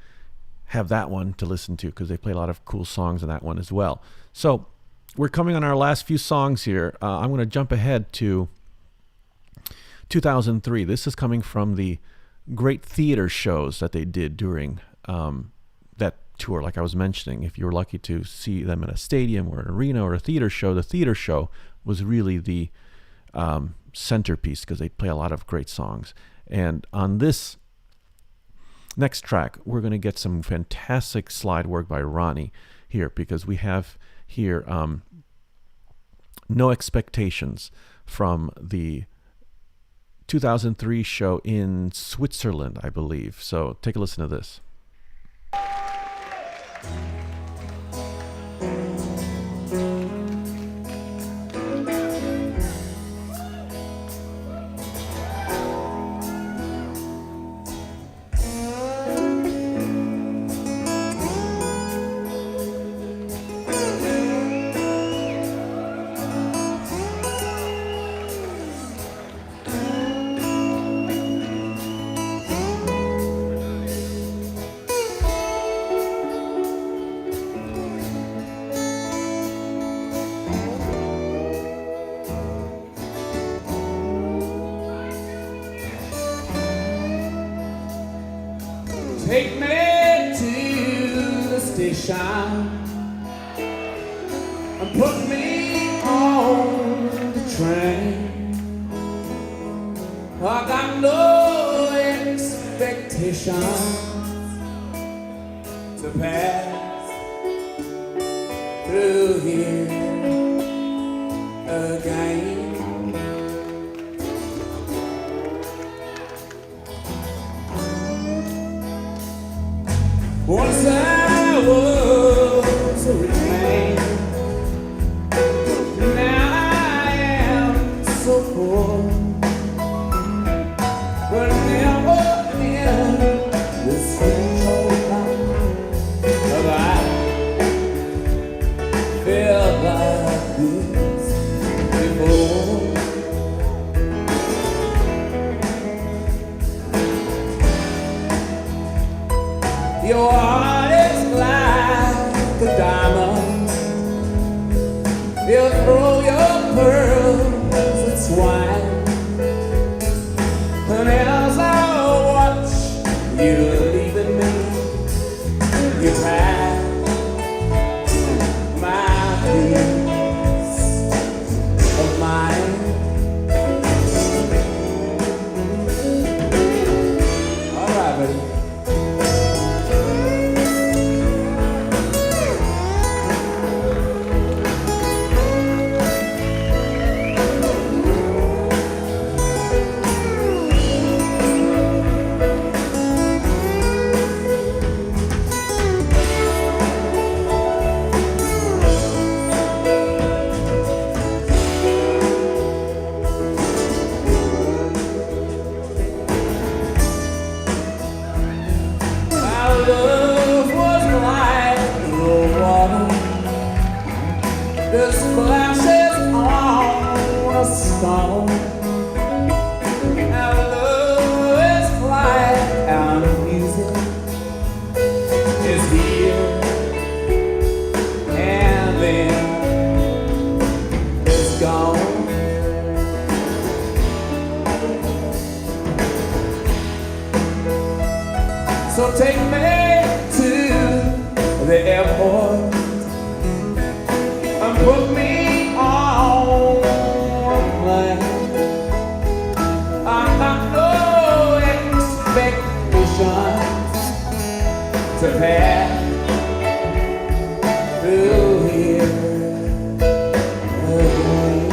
have that one to listen to because they play a lot of cool songs on that one as well. So we're coming on our last few songs here. I'm going to jump ahead to 2003. This is coming from the great theater shows that they did during that tour, like I was mentioning. If you were lucky to see them in a stadium or an arena or a theater show, the theater show was really the centerpiece because they play a lot of great songs. And on this next track, we're going to get some fantastic slide work by Ronnie here, because we have here No Expectations from the 2003 show in Switzerland, I believe. So take a listen to this.
Take me to the station and put me on the train. I got no expectations to pass through here again. Once I was a rich man, now I am so poor, but never in this control have I felt like this before. Your heart is like a diamond. You throw your pearls at swine, and as I watch you leaving me, you pass my peace of mind. All right, buddy. Love was like the water that splashes on a stone. Our love is like our music is here and then it's gone. So take me to the airport and put me on a plane. I have no expectations to pass through here again.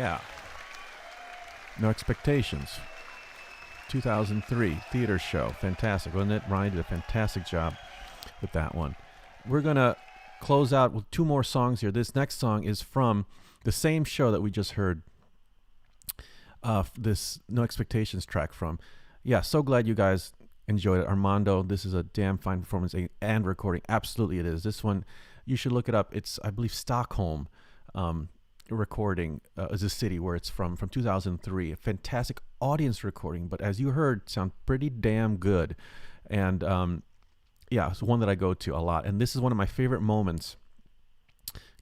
Yeah. No Expectations. 2003 theater show. Fantastic, wasn't it? Ryan did a fantastic job with that one. We're going to close out with two more songs here. This next song is from the same show that we just heard this No Expectations track from. Yeah, so glad you guys enjoyed it. Armando, this is a damn fine performance and recording. Absolutely it is. This one, you should look it up. It's, I believe, Stockholm recording is a city where it's from 2003. A fantastic audience recording, but as you heard, sound pretty damn good. And yeah, it's one that I go to a lot. And this is one of my favorite moments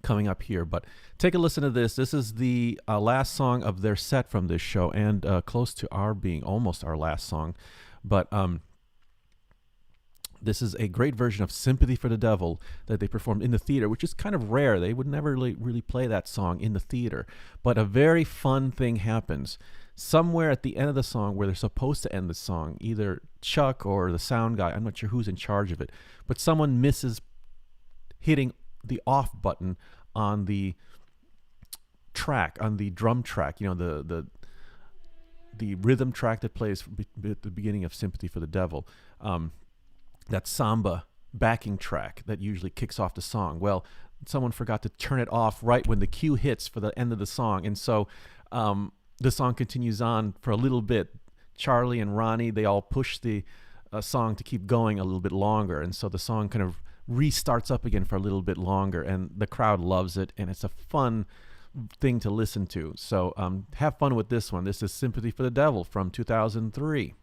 coming up here. But take a listen to this. This is the last song of their set from this show, and close to our being almost our last song. But this is a great version of Sympathy for the Devil that they performed in the theater, which is kind of rare. They would never really play that song in the theater. But a very fun thing happens. Somewhere at the end of the song, where they're supposed to end the song, either Chuck or the sound guy, I'm not sure who's in charge of it, but someone misses hitting the off button on the track, on the drum track, you know, the rhythm track that plays at the beginning of Sympathy for the Devil. That samba backing track that usually kicks off the song. Well, someone forgot to turn it off right when the cue hits for the end of the song. And so the song continues on for a little bit. Charlie and Ronnie, they all push the song to keep going a little bit longer. And so the song kind of restarts up again for a little bit longer. And the crowd loves it. And it's a fun thing to listen to. So have fun with this one. This is Sympathy for the Devil from 2003.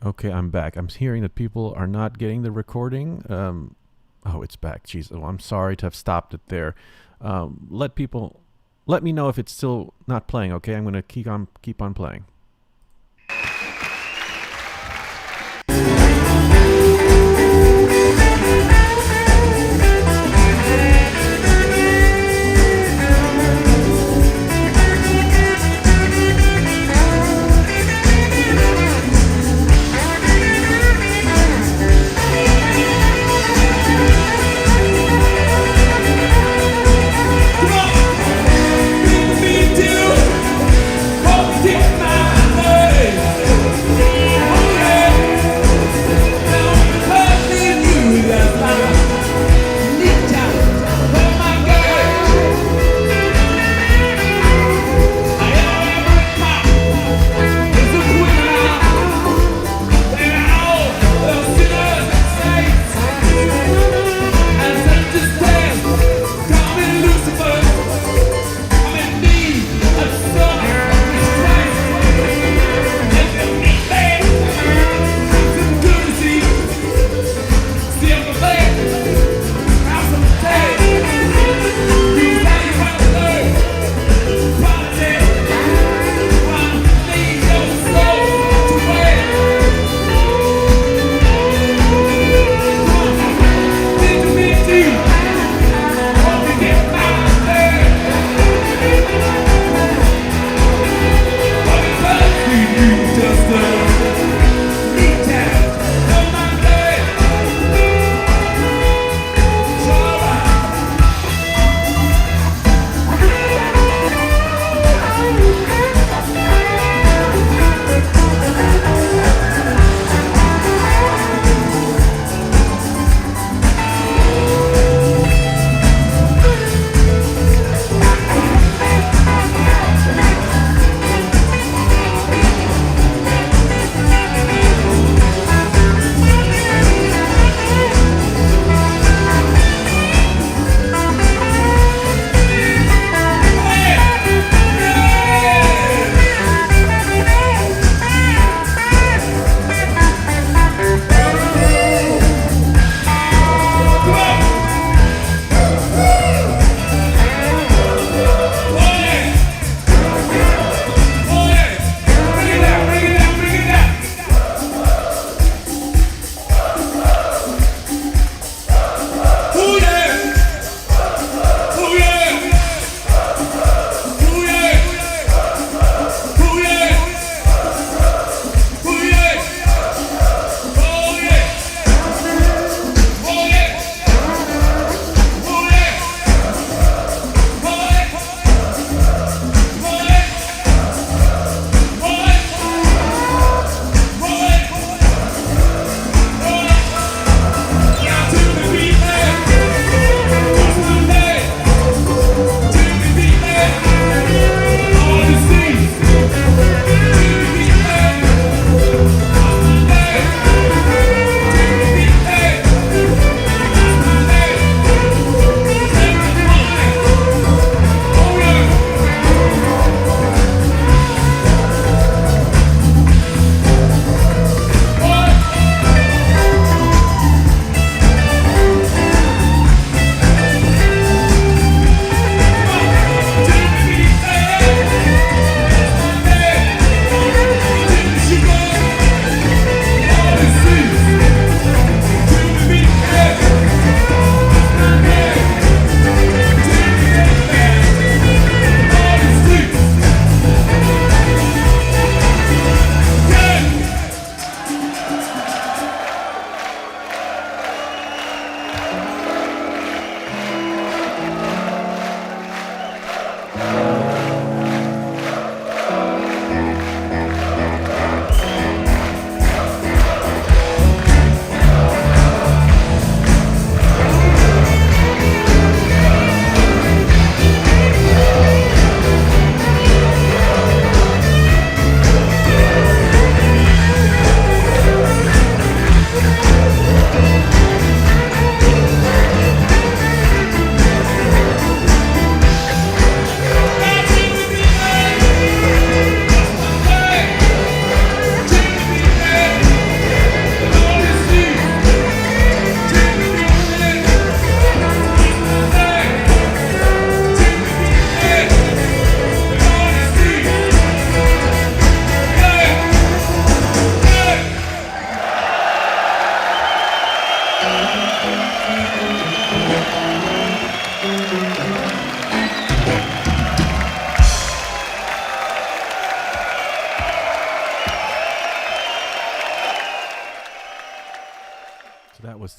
Okay, I'm back. I'm hearing that people are not getting the recording. Oh, it's back. Jeez, well, I'm sorry to have stopped it there. Let me know if it's still not playing. Okay, I'm going to keep on playing.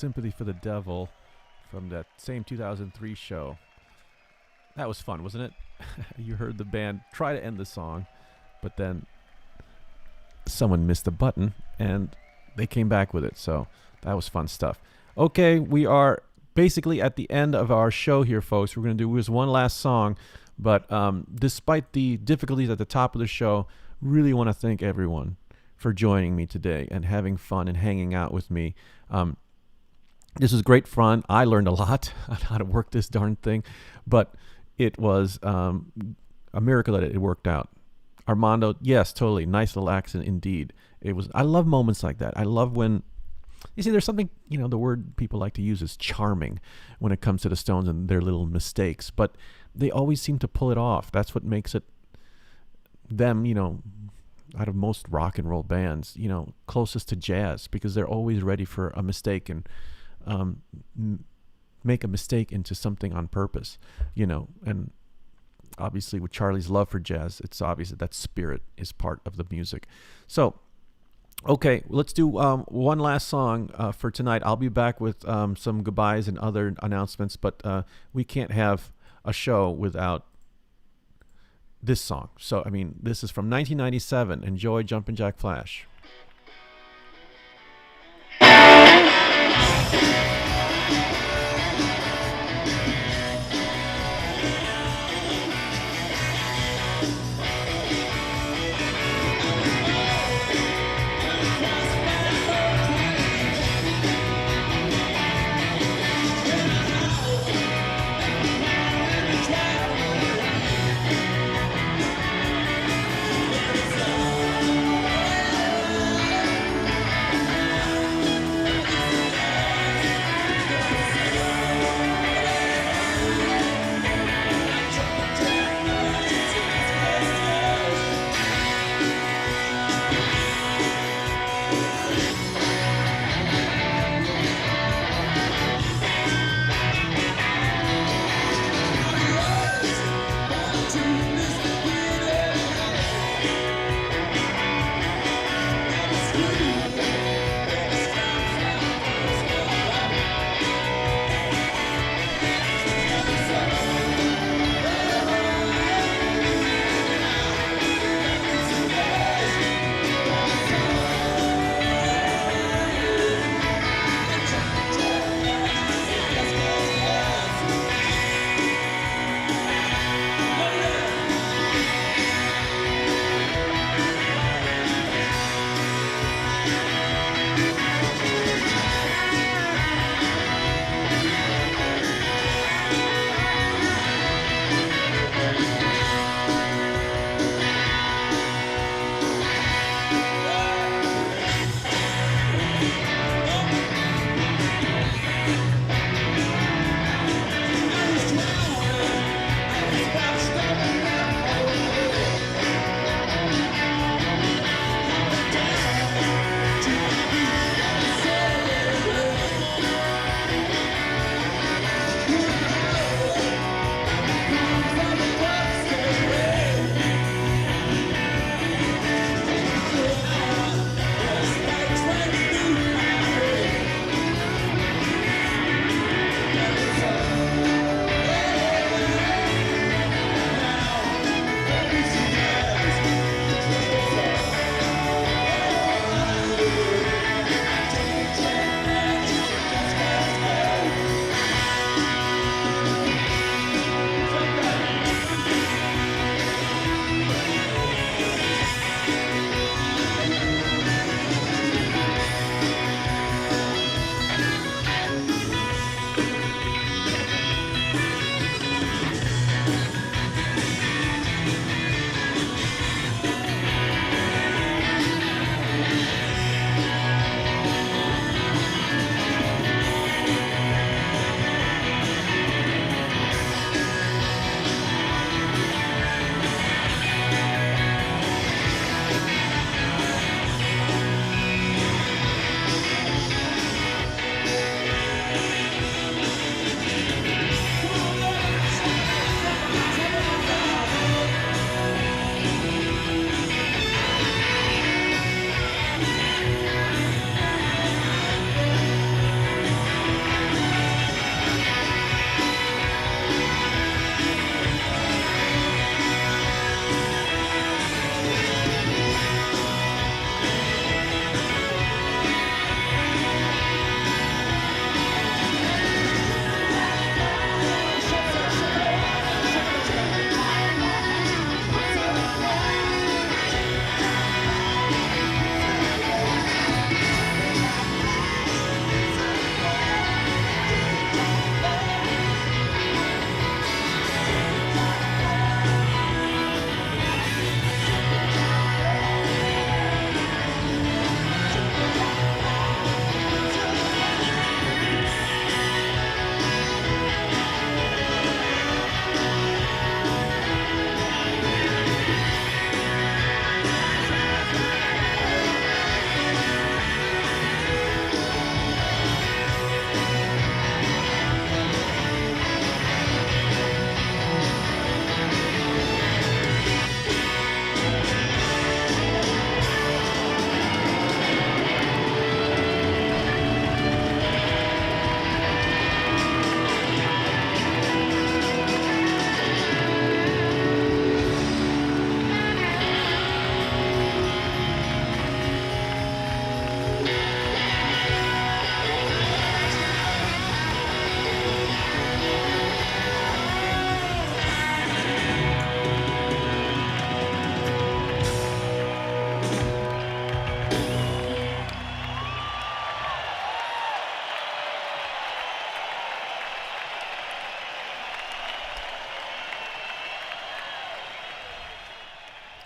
Sympathy for the Devil from that same 2003 show. That was fun, wasn't it? You heard the band try to end the song, but then someone missed the button and they came back with it. So that was fun stuff. Okay, we are basically at the end of our show here, folks. We're going to do just one last song, but despite the difficulties at the top of the show, really want to thank everyone for joining me today and having fun and hanging out with me. This was great fun. I learned a lot on how to work this darn thing, but it was a miracle that it worked out. Armando, yes, totally. Nice little accent indeed. It was. I love moments like that. I love when, you see, there's something, the word people like to use is charming when it comes to the Stones and their little mistakes, but they always seem to pull it off. That's what makes it them, out of most rock and roll bands, closest to jazz, because they're always ready for a mistake and make a mistake into something on purpose, and obviously with Charlie's love for jazz, it's obvious that spirit is part of the music. So, okay, let's do one last song for tonight. I'll be back with some goodbyes and other announcements, but we can't have a show without this song. So, this is from 1997. Enjoy Jumpin' Jack Flash.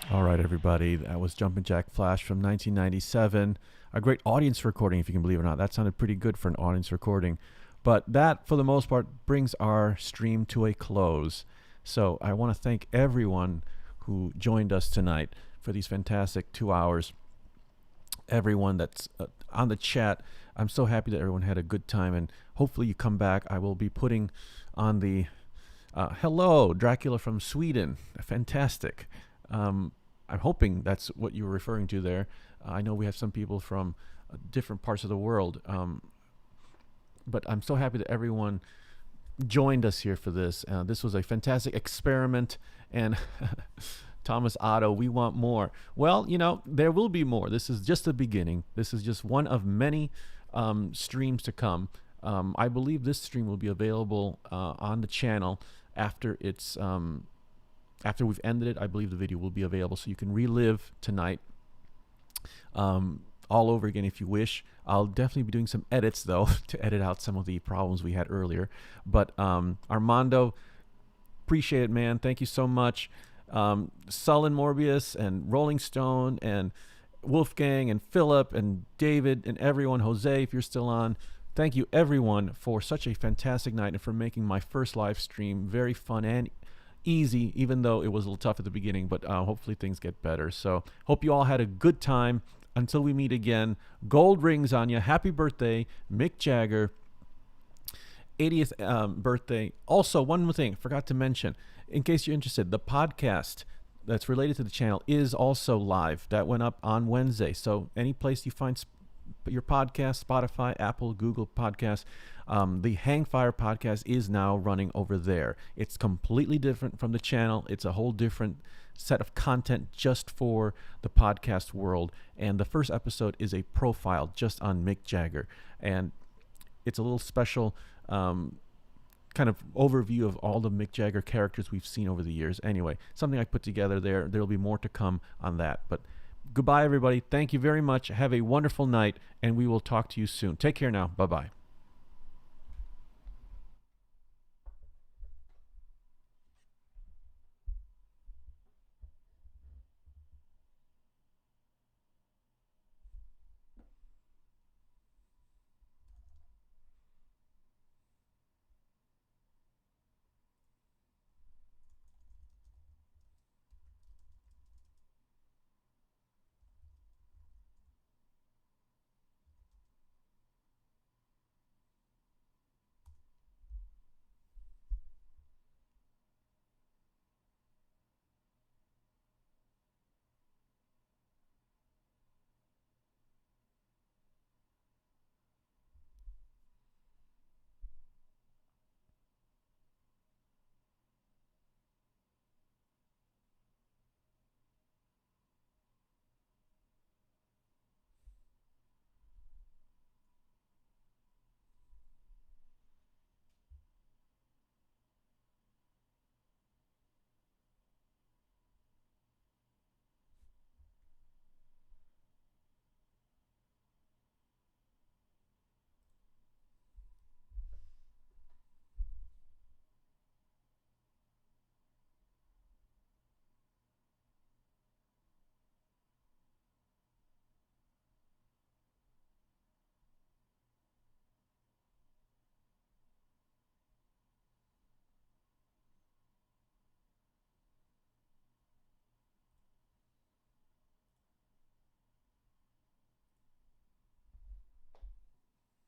All right, everybody. That was Jumpin' Jack Flash from 1997. A great audience recording, if you can believe it or not. That sounded pretty good for an audience recording. But that, for the most part, brings our stream to a close. So I want to thank everyone who joined us tonight for these fantastic 2 hours. Everyone that's on the chat, I'm so happy that everyone had a good time, and hopefully you come back. I will be putting on the hello, Dracula from Sweden. Fantastic. I'm hoping that's what you were referring to there. I know we have some people from different parts of the world, but I'm so happy that everyone joined us here for this. This was a fantastic experiment, and Thomas Otto, we want more. Well, you know, there will be more. This is just the beginning. This is just one of many streams to come. I believe this stream will be available on the channel after it's after we've ended it. I believe the video will be available, so you can relive tonight all over again if you wish. I'll definitely be doing some edits, though, to edit out some of the problems we had earlier. But Armando, appreciate it, man. Thank you so much. Sullen Morbius and Rolling Stone and Wolfgang and Philip and David and everyone, Jose, if you're still on, thank you everyone for such a fantastic night and for making my first live stream very fun and easy, even though it was a little tough at the beginning, but hopefully things get better. So hope you all had a good time. Until we meet again, gold rings on you. Happy birthday, Mick Jagger. 80th birthday. Also, one more thing, forgot to mention, in case you're interested, the podcast that's related to the channel is also live. That went up on Wednesday. So any place you find your podcast, Spotify, Apple, Google Podcasts, the Hangfire podcast is now running over there. It's completely different from the channel. It's a whole different set of content just for the podcast world. And the first episode is a profile just on Mick Jagger. And it's a little special kind of overview of all the Mick Jagger characters we've seen over the years. Anyway, something I put together there. There'll be more to come on that. But goodbye, everybody. Thank you very much. Have a wonderful night, and we will talk to you soon. Take care now. Bye-bye.